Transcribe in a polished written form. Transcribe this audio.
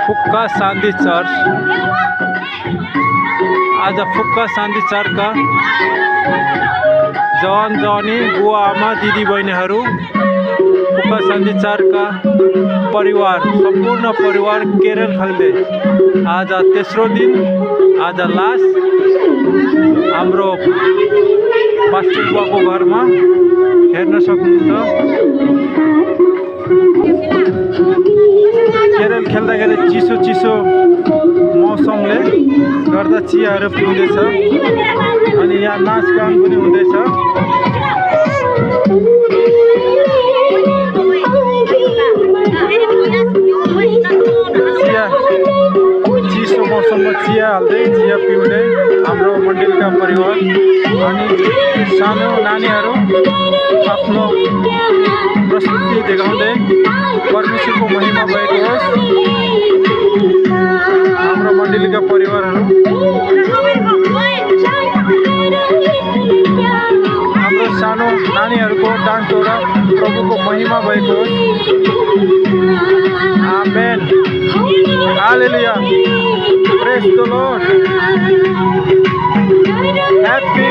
फुक्का शान्ति church. आज फुक्का शान्ति चर्चका जवान जवानी बुवा आमा दिदी बहिनीहरू, फुक्का शान्ति चर्चका परिवार, सम्पूर्ण परिवार केरल खल्दे आज तेस्रो दिन, आज लास्ट हाम्रो पास्टर बुवाको घरमा हेर्न सक्नुहुन्छ। केरल खेल्दाखेरि चिसो चिसो मौसमले गर्दा चियाहरू पिउँदैछ अनि यहाँ नाचगान पनि हुँदैछ। चिसो मौसममा चिया हाल्दै चिया पिउँदै हाम्रो मण्डलीका परिवार अनि सानो नानीहरू आफ्नो प्रस्तुति देखाउँदै परमेश्वरको महिमा भएको होस्। हाम्रो मण्डलीका परिवारहरू, हाम्रो सानो नानीहरूको डान्सद्वारा प्रभुको महिमा भएको होस्। आमेन, हालेलुया, प्रेज द लर्ड, ह्यापी